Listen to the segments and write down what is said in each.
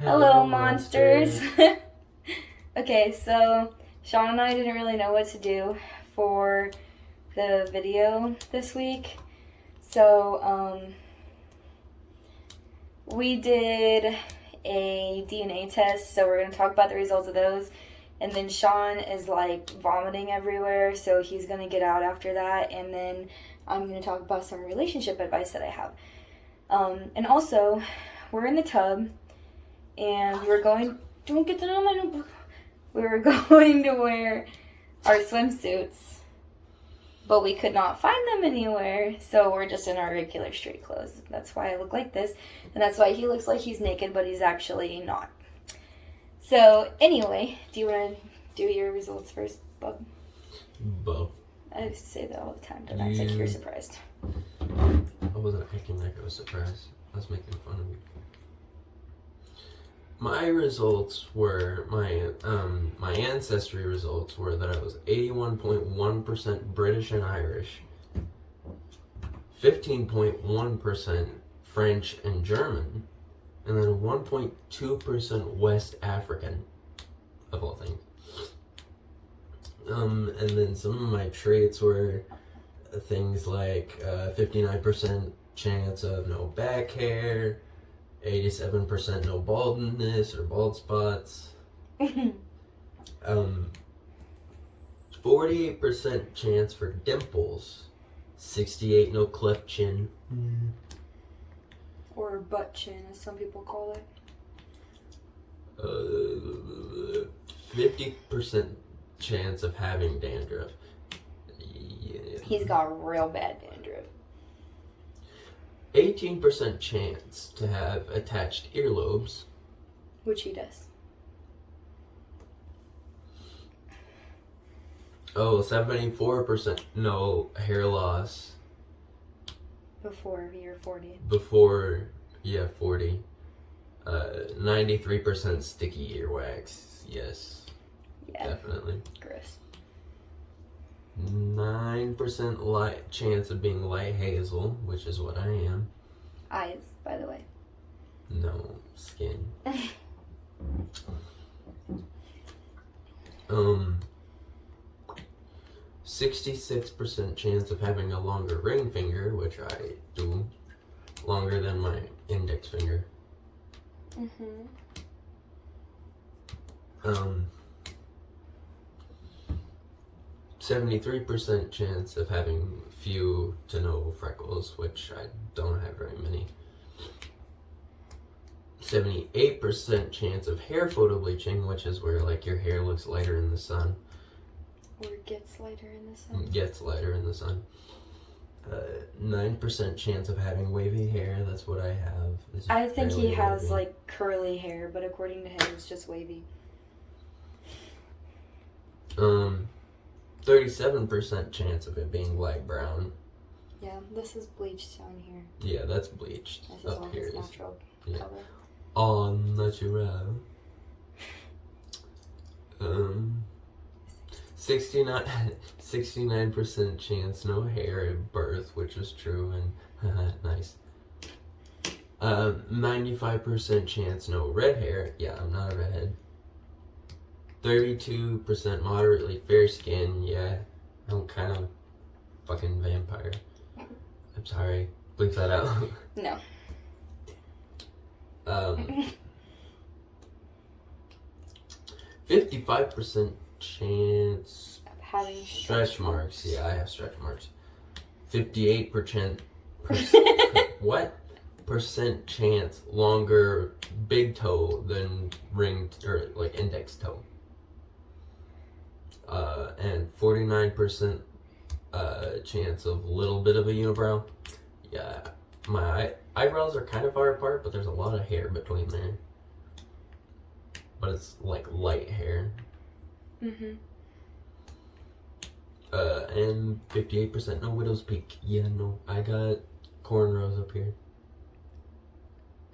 Hello, monsters. Okay, so Sean and I didn't really know what to do for the video this week. So, we did a DNA test, so we're going to talk about the results of those. And then Sean is like vomiting everywhere, so he's going to get out after that. And then I'm going to talk about some relationship advice that I have. And also, we're in the tub, and we were going, don't get that on my notebook. We were going to wear our swimsuits, but we could not find them anywhere, so we're just in our regular street clothes. That's why I look like this, and that's why he looks like he's naked, but he's actually not. So, anyway, do you want to do your results first, Bub? Bub. I say that all the time, don't act like you're surprised. I wasn't acting like I was surprised. I was making fun of you. My results were, my ancestry results were that I was 81.1% British and Irish, 15.1% French and German, and then 1.2% West African, of all things. And then some of my traits were things like 59% chance of no back hair, 87% no baldness or bald spots, 48% chance for dimples, 68 no cleft chin, or butt chin, as some people call it. 50% chance of having dandruff. Yeah. He's got real bad dandruff. 18% chance to have attached earlobes. Which he does. Oh, 74% no hair loss. Before you're 40. Before, 40. 93% sticky earwax. Yes. Yeah. Definitely. Gross. 9% chance of being light hazel, which is what I am. Eyes, by the way. No, skin. 66% chance of having a longer ring finger, which I do. Longer than my index finger. 73% chance of having few to no freckles, which I don't have very many. 78% chance of hair photo bleaching, which is where like your hair looks lighter in the sun. Or gets lighter in the sun. Gets lighter in the sun. 9% chance of having wavy hair. That's what I have. I think he has wavy. like curly hair, but according to him, it's just wavy. 37% chance of it being light brown. Yeah, this is bleached down here. Yeah, that's bleached. This is all his natural color. All natural. 69% chance no hair at birth, which is true, and nice. 95% chance no red hair. Yeah, I'm not a redhead. 32% moderately fair skin. Yeah, I'm kind of fucking vampire. I'm sorry. Bleep that out. No. 55% chance Of having stretch marks. Yeah, I have stretch marks. 58% what? Percent chance longer big toe than ring or like index toe. And 49% chance of little bit of a unibrow. Yeah, my eyebrows are kind of far apart, but there's a lot of hair between there. But it's like light hair. And 58% no widow's peak. Yeah, no, I got cornrows up here.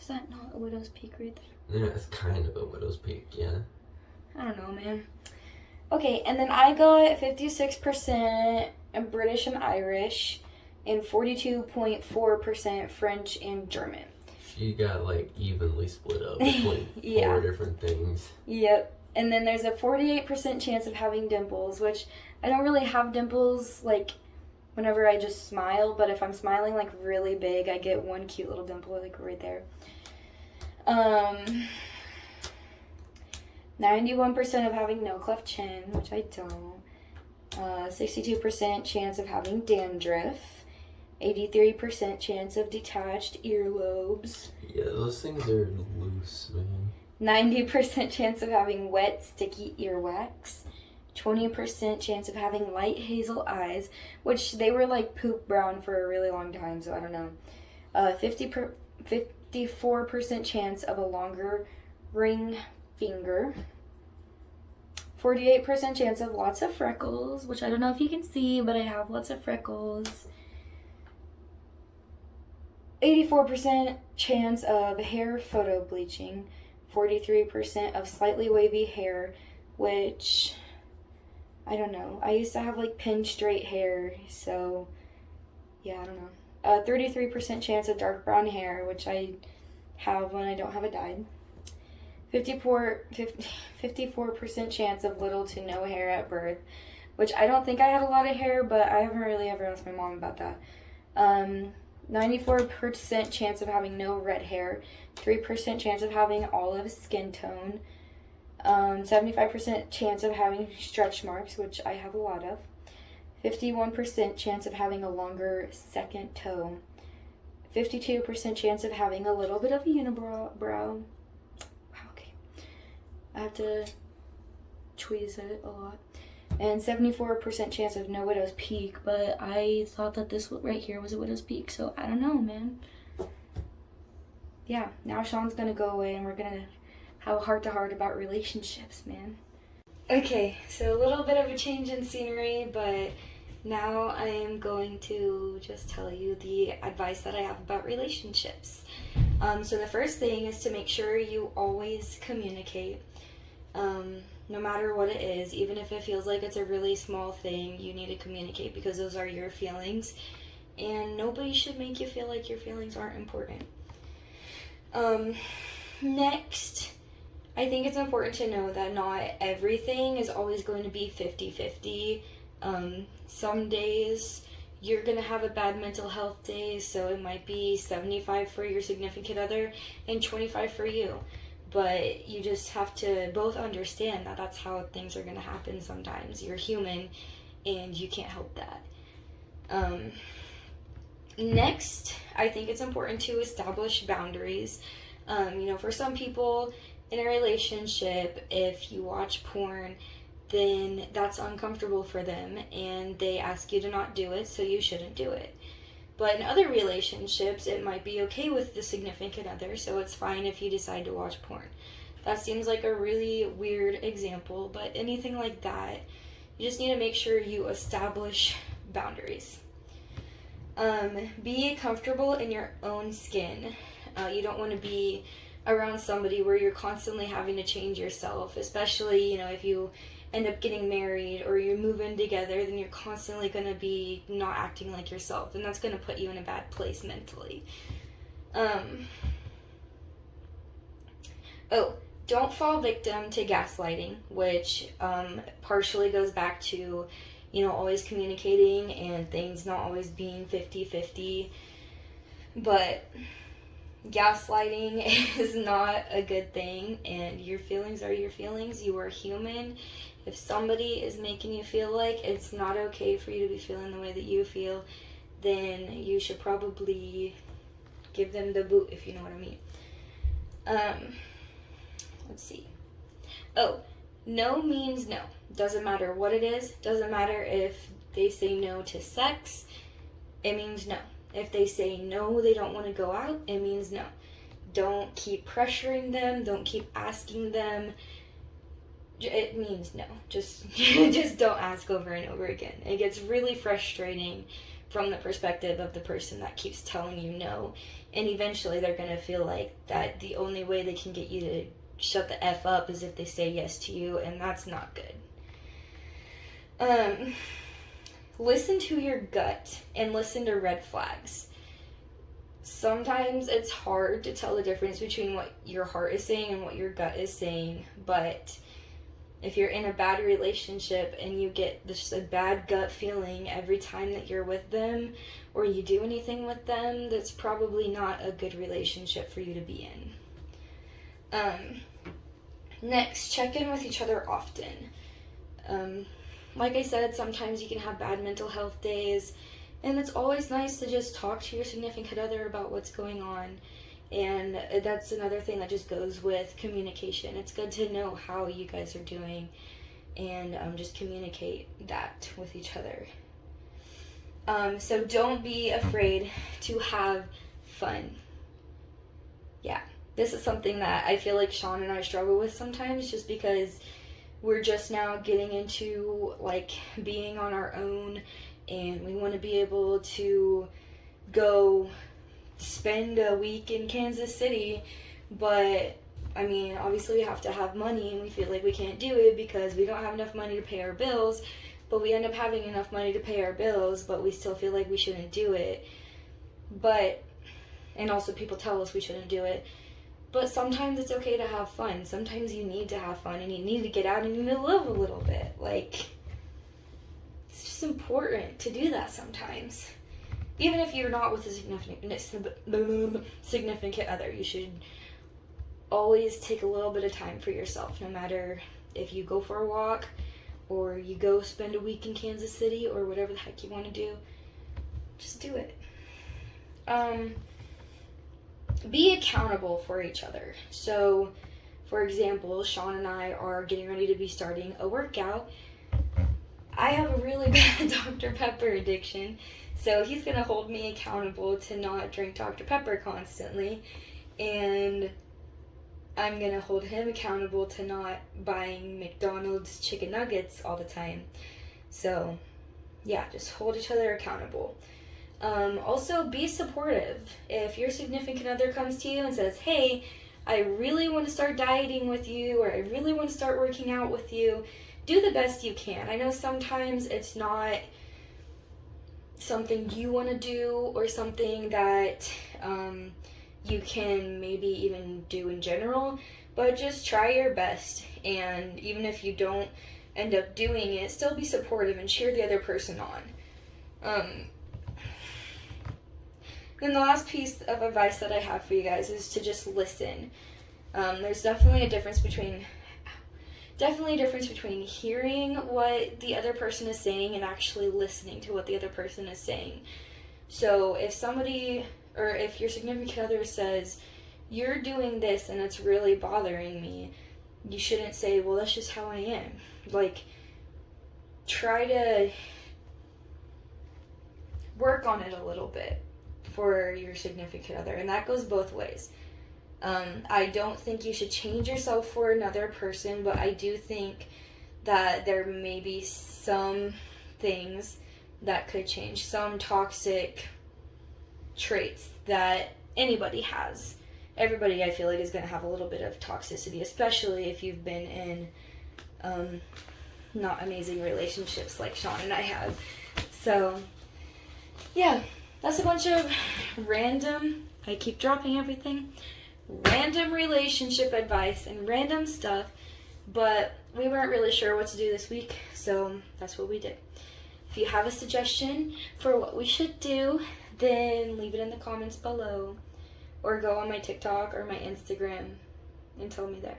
Is that not a widow's peak right there? Yeah, it's kind of a widow's peak, yeah. I don't know, man. Okay, and then I got 56% British and Irish, and 42.4% French and German. She got like evenly split up between Yeah. 4 different things. Yep. And then there's a 48% chance of having dimples, which I don't really have dimples like whenever I just smile, but if I'm smiling like really big, I get one cute little dimple like right there. 91% of having no cleft chin, which I don't. 62% chance of having dandruff. 83% chance of detached earlobes. Yeah, those things are loose, man. 90% chance of having wet, sticky earwax. 20% chance of having light hazel eyes, which they were like poop brown for a really long time, so I don't know. 54% chance of a longer ring finger. 48% chance of lots of freckles, which I don't know if you can see, but I have lots of freckles. 84% chance of hair photo bleaching. 43% of slightly wavy hair, which I don't know. I used to have like pin straight hair, so yeah, I don't know. 33% chance of dark brown hair, which I have when I don't have it dyed. 54% chance of little to no hair at birth, which I don't think I had a lot of hair, but I haven't really ever asked my mom about that. 94% chance of having no red hair, 3% chance of having olive skin tone, 75% chance of having stretch marks, which I have a lot of, 51% chance of having a longer second toe, 52% chance of having a little bit of a unibrow. Okay. I have to tweeze it a lot. And 74% chance of no widow's peak, but I thought that this right here was a widow's peak, so I don't know, man. Yeah, now Sean's gonna go away and we're gonna have a heart-to-heart about relationships, man. Okay, so a little bit of a change in scenery, but now I am going to just tell you the advice that I have about relationships. So the first thing is to make sure you always communicate. No matter what it is, even if it feels like it's a really small thing, you need to communicate because those are your feelings, and nobody should make you feel like your feelings aren't important. Next, I think it's important to know that not everything is always going to be 50-50. Some days you're going to have a bad mental health day, so it might be 75 for your significant other and 25 for you. But you just have to both understand that that's how things are going to happen sometimes. You're human, and you can't help that. Next, I think it's important to establish boundaries. For some people in a relationship, if you watch porn, then that's uncomfortable for them, and they ask you to not do it, so you shouldn't do it. But in other relationships, it might be okay with the significant other, so it's fine if you decide to watch porn. That seems like a really weird example, but anything like that, you just need to make sure you establish boundaries. Be comfortable in your own skin. You don't want to be around somebody where you're constantly having to change yourself, especially, if you end up getting married or you move in together, then you're constantly going to be not acting like yourself, and that's going to put you in a bad place mentally. Don't fall victim to gaslighting, which partially goes back to always communicating and things not always being 50-50, but gaslighting is not a good thing, and your feelings are your feelings. You are human. If somebody is making you feel like it's not okay for you to be feeling the way that you feel, then you should probably give them the boot, if you know what I mean. Let's see. No means no. Doesn't matter what it is. Doesn't matter if they say no to sex. It means no. If they say no, they don't want to go out, it means no. Don't keep pressuring them. Don't keep asking them. It means no. Just don't ask over and over again. It gets really frustrating from the perspective of the person that keeps telling you no. And eventually they're going to feel like that the only way they can get you to shut the F up is if they say yes to you, and that's not good. Listen to your gut and listen to red flags. sometimes it's hard to tell the difference between what your heart is saying and what your gut is saying, but if you're in a bad relationship and you get just a bad gut feeling every time that you're with them or you do anything with them, that's probably not a good relationship for you to be in. Next, check in with each other often. Like I said, sometimes you can have bad mental health days, and it's always nice to just talk to your significant other about what's going on. And that's another thing that just goes with communication. It's good to know how you guys are doing and just communicate that with each other. So don't be afraid to have fun. Yeah, this is something that I feel like Sean and I struggle with sometimes, just because we're just now getting into like being on our own, and we want to be able to go spend a week in Kansas City, but I mean, obviously we have to have money, and we feel like we can't do it because we don't have enough money to pay our bills, but we end up having enough money to pay our bills, but we still feel like we shouldn't do it. And also people tell us we shouldn't do it. But sometimes it's okay to have fun. Sometimes you need to have fun, and you need to get out and you need to live a little bit. Like, it's just important to do that sometimes. Even if you're not with a significant other, you should always take a little bit of time for yourself, no matter if you go for a walk or you go spend a week in Kansas City or whatever the heck you want to do. Just do it. Be accountable for each other. So, for example, Sean and I are getting ready to be starting a workout. I have a really bad Dr. Pepper addiction, so he's going to hold me accountable to not drink Dr. Pepper constantly, and I'm going to hold him accountable to not buying McDonald's chicken nuggets all the time. So, yeah, just hold each other accountable. Also, be supportive. If your significant other comes to you and says, hey, I really want to start dieting with you, or I really want to start working out with you, do the best you can. I know sometimes it's not something you want to do or something that you can maybe even do in general, but just try your best. And even if you don't end up doing it, still be supportive and cheer the other person on. Then the last piece of advice that I have for you guys is to just listen. There's definitely a difference between hearing what the other person is saying and actually listening to what the other person is saying. So if your significant other says, you're doing this and it's really bothering me, you shouldn't say, well, that's just how I am. Like, try to work on it a little bit for your significant other, and that goes both ways. I don't think you should change yourself for another person, but I do think that there may be some things that could change, some toxic traits that anybody has. Everybody, I feel like, is going to have a little bit of toxicity, especially if you've been in not amazing relationships like Sean and I have. So, yeah. That's a bunch of random, I keep dropping everything, random relationship advice and random stuff, but we weren't really sure what to do this week, so that's what we did. If you have a suggestion for what we should do, then leave it in the comments below, or go on my TikTok or my Instagram and tell me there.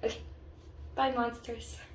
Okay, bye monsters.